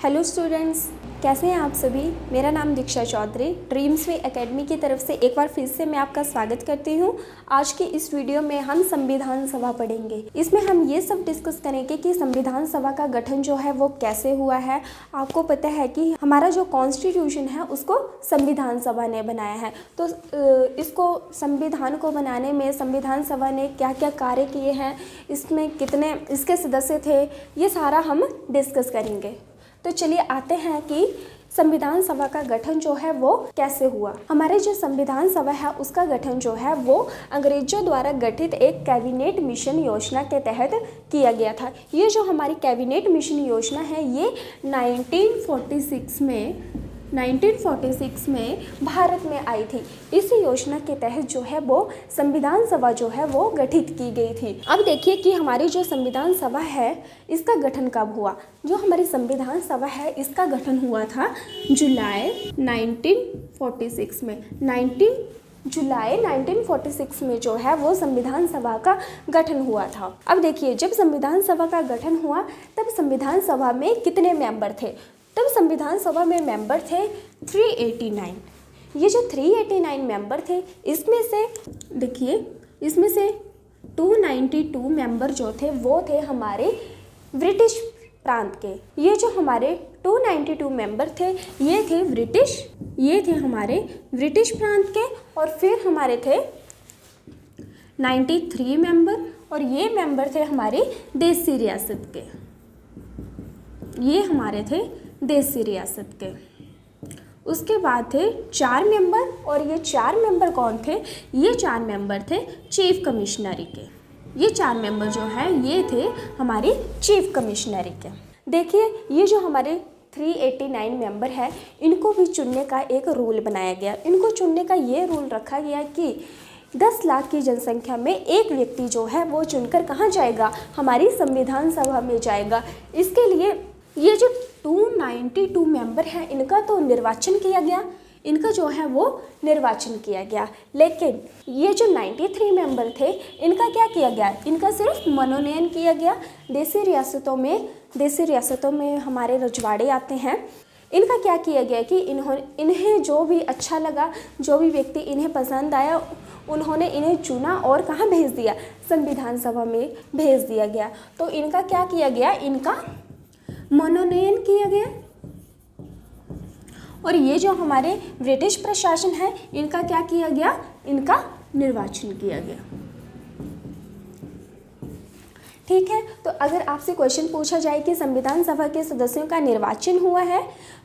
Hello students, कैसे हैं आप सभी। मेरा नाम दीक्षा चौधरी ड्रीम्स वे एकेडमी की तरफ से एक बार फिर से मैं आपका स्वागत करती हूं। आज की इस वीडियो में हम संविधान सभा पढ़ेंगे। इसमें हम ये सब डिस्कस करेंगे कि संविधान सभा का गठन जो है वो कैसे हुआ है। आपको पता है कि हमारा जो कॉन्स्टिट्यूशन है उसको संविधान सभा ने बनाया है, तो इसको संविधान को बनाने में संविधान सभा ने क्या क्या कार्य किए हैं, इसमें कितने इसके सदस्य थे, ये सारा हम डिस्कस करेंगे। तो चलिए आते हैं कि संविधान सभा का गठन जो है वो कैसे हुआ। हमारे जो संविधान सभा है उसका गठन जो है वो अंग्रेजों द्वारा गठित एक कैबिनेट मिशन योजना के तहत किया गया था। ये जो हमारी कैबिनेट मिशन योजना है ये 1946 में भारत में आई थी। इस योजना के तहत जो है वो संविधान सभा जो है वो गठित की गई थी। अब देखिए कि हमारी जो संविधान सभा है इसका गठन कब हुआ। जो हमारी संविधान सभा है इसका गठन हुआ था जुलाई 1946 में। जुलाई 1946 में जो है वो संविधान सभा का गठन हुआ था। अब देखिए, जब संविधान सभा का गठन हुआ तब संविधान सभा में कितने मेंबर थे। तब संविधान सभा में मेंबर थे 389। ये जो 389 मेंबर थे इसमें से देखिए, इसमें से 292 मेंबर जो थे वो थे हमारे ब्रिटिश प्रांत के। ये जो हमारे 292 मेंबर थे ये थे हमारे ब्रिटिश प्रांत के। और फिर हमारे थे 93 मेंबर और ये मेंबर थे हमारे देसी रियासत के। ये हमारे थे देसी रियासत के। उसके बाद थे 4 मेंबर और ये 4 मेंबर कौन थे। ये 4 मेंबर थे चीफ कमिश्नरी के। ये 4 मेंबर जो है ये थे हमारे चीफ कमिश्नरी के। देखिए, ये जो हमारे 389 मेंबर है इनको भी चुनने का एक रूल बनाया गया। इनको चुनने का ये रूल रखा गया कि 10 लाख की जनसंख्या में एक व्यक्ति जो है वो चुनकर कहाँ जाएगा, हमारी संविधान सभा में जाएगा। इसके लिए ये जो 292 मेंबर हैं इनका तो निर्वाचन किया गया, इनका जो है वो निर्वाचन किया गया। लेकिन ये जो 93 मेंबर थे इनका क्या किया गया, इनका सिर्फ मनोनयन किया गया। देसी रियासतों में हमारे रजवाड़े आते हैं। इनका क्या किया गया कि इन्हें जो भी अच्छा लगा, जो भी व्यक्ति इन्हें पसंद आया उन्होंने इन्हें चुना और कहाँ भेज दिया, संविधान सभा में भेज दिया गया। तो इनका क्या किया गया, इनका मनोनयन किया गया। और ये जो हमारे ब्रिटिश प्रशासन है इनका क्या किया गया, इनका निर्वाचन किया गया। ठीक है, तो अगर आपसे क्वेश्चन पूछा जाए कि संविधान सभा के सदस्यों का निर्वाचन हुआ है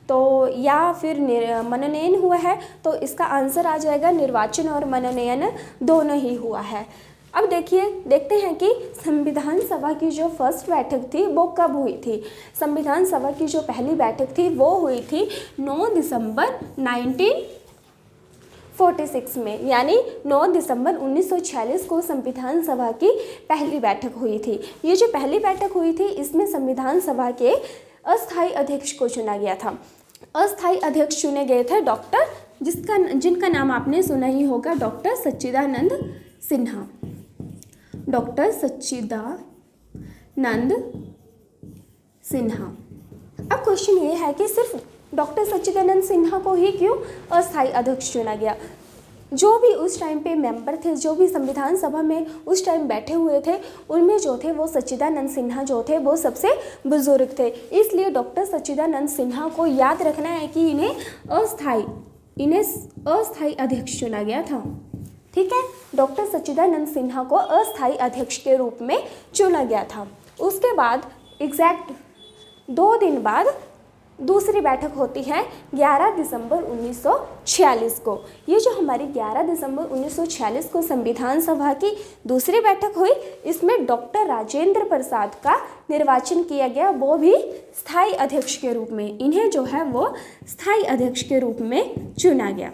तो या फिर मनोनयन हुआ है, तो इसका आंसर आ जाएगा निर्वाचन और मनोनयन दोनों ही हुआ है। अब देखते हैं कि संविधान सभा की जो फर्स्ट बैठक थी वो कब हुई थी। संविधान सभा की जो पहली बैठक थी वो हुई थी 9 दिसंबर 1946 में, यानी 9 दिसंबर 1946 को संविधान सभा की पहली बैठक हुई थी। ये जो पहली बैठक हुई थी इसमें संविधान सभा के अस्थायी अध्यक्ष को चुना गया था। अस्थायी अध्यक्ष चुने गए थे जिनका नाम आपने सुना ही होगा, डॉक्टर सच्चिदानंद सिन्हा। डॉक्टर सच्चिदानंद सिन्हा। अब क्वेश्चन ये है कि सिर्फ डॉक्टर सच्चिदानंद सिन्हा को ही क्यों अस्थायी अध्यक्ष चुना गया। जो भी उस टाइम पे मेंबर थे, जो भी संविधान सभा में उस टाइम बैठे हुए थे, उनमें जो थे वो सच्चिदानंद सिन्हा जो थे वो सबसे बुजुर्ग थे। इसलिए डॉक्टर सच्चिदानंद सिन्हा को याद रखना है कि इन्हें अस्थायी अध्यक्ष चुना गया था। ठीक है, डॉक्टर सच्चिदानंद सिन्हा को अस्थायी अध्यक्ष के रूप में चुना गया था। उसके बाद एग्जैक्ट 2 दिन बाद दूसरी बैठक होती है 11 दिसंबर 1946 को। ये जो हमारी 11 दिसंबर 1946 को संविधान सभा की दूसरी बैठक हुई, इसमें डॉक्टर राजेंद्र प्रसाद का निर्वाचन किया गया, वो भी स्थायी अध्यक्ष के रूप में। इन्हें जो है वो स्थायी अध्यक्ष के रूप में चुना गया।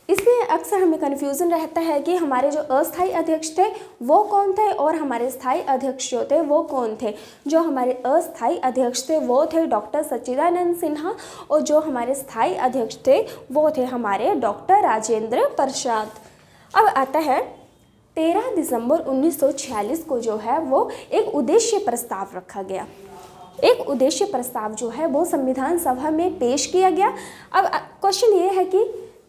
इसमें अक्सर हमें कन्फ्यूज़न रहता है कि हमारे जो अस्थायी अध्यक्ष थे वो कौन थे और हमारे स्थायी अध्यक्ष जो थे वो कौन थे। जो हमारे अस्थायी अध्यक्ष थे वो थे डॉक्टर सच्चिदानंद सिन्हा और जो हमारे स्थायी अध्यक्ष थे वो थे हमारे डॉक्टर राजेंद्र प्रसाद। अब आता है 13 दिसंबर 1946 को जो है वो एक उद्देश्य प्रस्ताव रखा गया। एक उद्देश्य प्रस्ताव जो है वो संविधान सभा में पेश किया गया। अब क्वेश्चन ये है कि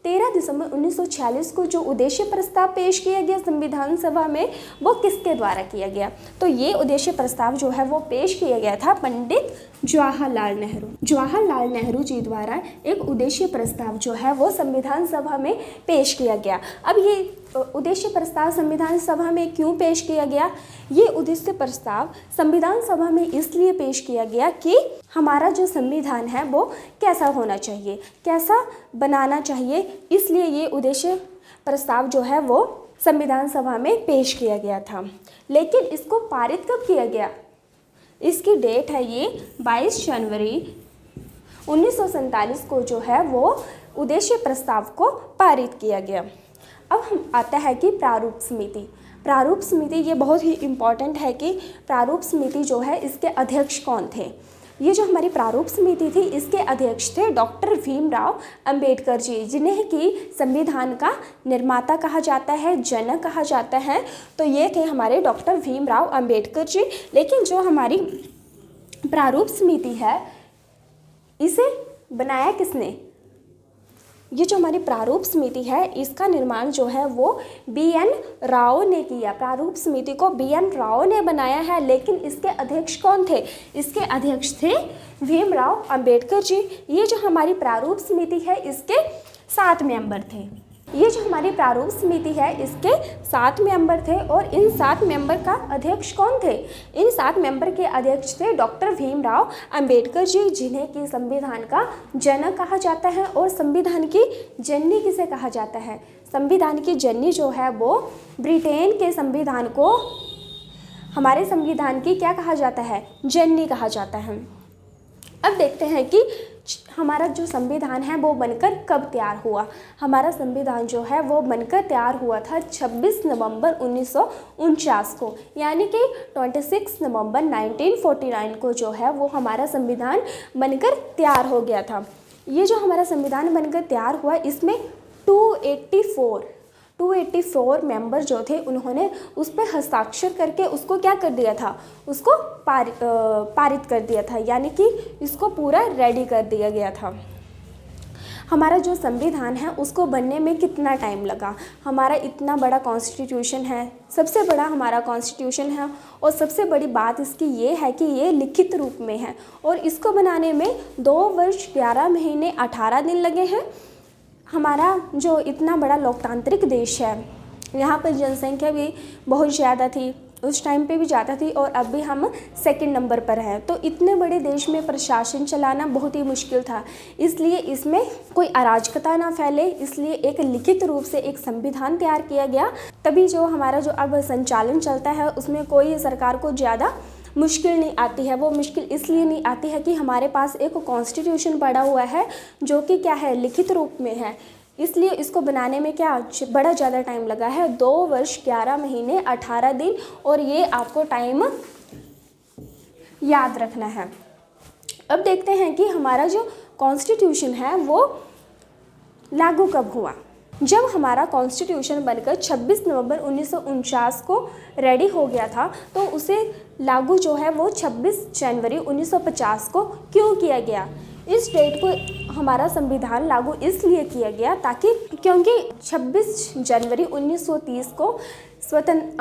13 दिसंबर 1946 को जो उद्देश्य प्रस्ताव पेश किया गया संविधान सभा में वो किसके द्वारा किया गया? तो ये उद्देश्य प्रस्ताव जो है वो पेश किया गया था पंडित जवाहरलाल नेहरू। जवाहरलाल नेहरू जी द्वारा एक उद्देश्य प्रस्ताव जो है वो संविधान सभा में पेश किया गया। अब ये उद्देश्य प्रस्ताव संविधान सभा में क्यों पेश किया गया? ये उद्देश्य प्रस्ताव संविधान सभा में इसलिए पेश किया गया कि हमारा जो संविधान है वो कैसा होना चाहिए, कैसा बनाना चाहिए, इसलिए ये उद्देश्य प्रस्ताव जो है वो संविधान सभा में पेश किया गया था। लेकिन इसको पारित कब किया गया? इसकी डेट है ये 22 जनवरी 1947 को जो है वो उद्देश्य प्रस्ताव को पारित किया गया। अब हम आता है कि प्रारूप समिति। प्रारूप समिति ये बहुत ही इम्पॉर्टेंट है कि प्रारूप समिति जो है इसके अध्यक्ष कौन थे? ये जो हमारी प्रारूप समिति थी इसके अध्यक्ष थे डॉक्टर भीमराव अंबेडकर जी, जिन्हें कि संविधान का निर्माता कहा जाता है, जनक कहा जाता है। तो ये थे हमारे डॉक्टर भीमराव अंबेडकर जी। लेकिन जो हमारी प्रारूप समिति है इसे बनाया किसने? ये जो हमारी प्रारूप समिति है इसका निर्माण जो है वो BN राव ने किया। प्रारूप समिति को BN राव ने बनाया है। लेकिन इसके अध्यक्ष कौन थे? इसके अध्यक्ष थे भीमराव अंबेडकर जी। ये जो हमारी प्रारूप समिति है इसके 7 मेंबर थे। ये जो हमारी प्रारूप समिति है इसके 7 मेंबर थे और इन 7 मेंबर का अध्यक्ष कौन थे? इन 7 मेंबर के अध्यक्ष थे डॉक्टर भीमराव अंबेडकर जी, जिन्हें कि संविधान का जनक कहा जाता है। और संविधान की जननी किसे कहा जाता है? संविधान की जननी जो है वो ब्रिटेन के संविधान को हमारे संविधान की क्या कहा जाता है? जननी कहा जाता है। अब देखते हैं कि हमारा जो संविधान है वो बनकर कब तैयार हुआ। हमारा संविधान जो है वो बनकर तैयार हुआ था 26 नवंबर 1949 को, यानी कि 26 नवंबर 1949 को जो है वो हमारा संविधान बनकर तैयार हो गया था। ये जो हमारा संविधान बनकर तैयार हुआ इसमें 284 मेंबर जो थे उन्होंने उस पर हस्ताक्षर करके उसको क्या कर दिया था? उसको पारित कर दिया था, यानी कि इसको पूरा रेडी कर दिया गया था। हमारा जो संविधान है उसको बनने में कितना टाइम लगा? हमारा इतना बड़ा कॉन्स्टिट्यूशन है, सबसे बड़ा हमारा कॉन्स्टिट्यूशन है और सबसे बड़ी बात इसकी ये है कि ये लिखित रूप में है और इसको बनाने में 2 वर्ष 11 महीने 18 दिन लगे हैं। हमारा जो इतना बड़ा लोकतांत्रिक देश है यहाँ पर जनसंख्या भी बहुत ज़्यादा थी, उस टाइम पे भी ज़्यादा थी और अब भी हम 2nd नंबर पर हैं। तो इतने बड़े देश में प्रशासन चलाना बहुत ही मुश्किल था, इसलिए इसमें कोई अराजकता ना फैले, इसलिए एक लिखित रूप से एक संविधान तैयार किया गया। तभी जो हमारा जो अब संचालन चलता है उसमें कोई सरकार को ज़्यादा मुश्किल नहीं आती है। वो मुश्किल इसलिए नहीं आती है कि हमारे पास एक कॉन्स्टिट्यूशन पड़ा हुआ है जो कि क्या है? लिखित रूप में है। इसलिए इसको बनाने में क्या बड़ा ज़्यादा टाइम लगा है, 2 वर्ष 11 महीने 18 दिन, और ये आपको टाइम याद रखना है। अब देखते हैं कि हमारा जो कॉन्स्टिट्यूशन है वो लागू कब हुआ। जब हमारा कॉन्स्टिट्यूशन बनकर 26 नवंबर 1949 को रेडी हो गया था तो उसे लागू जो है वो 26 जनवरी 1950 को क्यों किया गया? इस डेट को हमारा संविधान लागू इसलिए किया गया क्योंकि 26 जनवरी 1930 को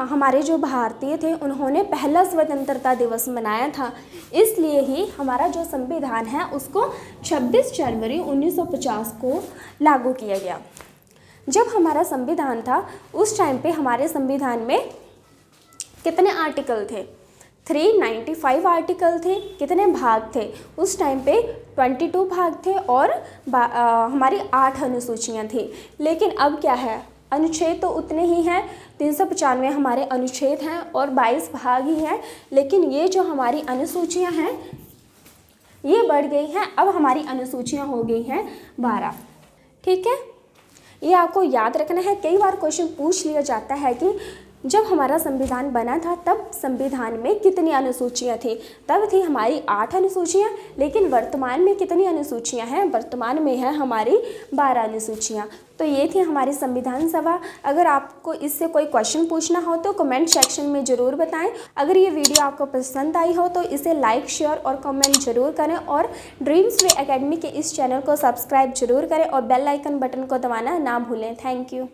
हमारे जो भारतीय थे उन्होंने पहला स्वतंत्रता दिवस मनाया था। इसलिए ही हमारा जो संविधान है उसको 26 जनवरी 1950 को लागू किया गया। जब हमारा संविधान था उस टाइम पे हमारे संविधान में कितने आर्टिकल थे? 395 आर्टिकल थे। कितने भाग थे? उस टाइम पे 22 भाग थे और हमारी 8 अनुसूचियाँ थी। लेकिन अब क्या है? अनुच्छेद तो उतने ही हैं, 395 हमारे अनुच्छेद हैं और 22 भाग ही हैं। लेकिन ये जो हमारी अनुसूचियाँ हैं ये बढ़ गई हैं। अब हमारी अनुसूचियाँ हो गई हैं 12। ठीक है, ये आपको याद रखना है। कई बार क्वेश्चन पूछ लिया जाता है कि जब हमारा संविधान बना था तब संविधान में कितनी अनुसूचियाँ थी? तब थी हमारी 8 अनुसूचियाँ, लेकिन वर्तमान में कितनी अनुसूचियाँ हैं? वर्तमान में है हमारी 12 अनुसूचियाँ। तो ये थी हमारी संविधान सभा। अगर आपको इससे कोई क्वेश्चन पूछना हो तो कमेंट सेक्शन में ज़रूर बताएं। अगर ये वीडियो आपको पसंद आई हो तो इसे लाइक, शेयर और कमेंट जरूर करें और ड्रीम्स वे एकेडमी के इस चैनल को सब्सक्राइब जरूर करें और बेल आइकन बटन को दबाना ना भूलें। Thank you.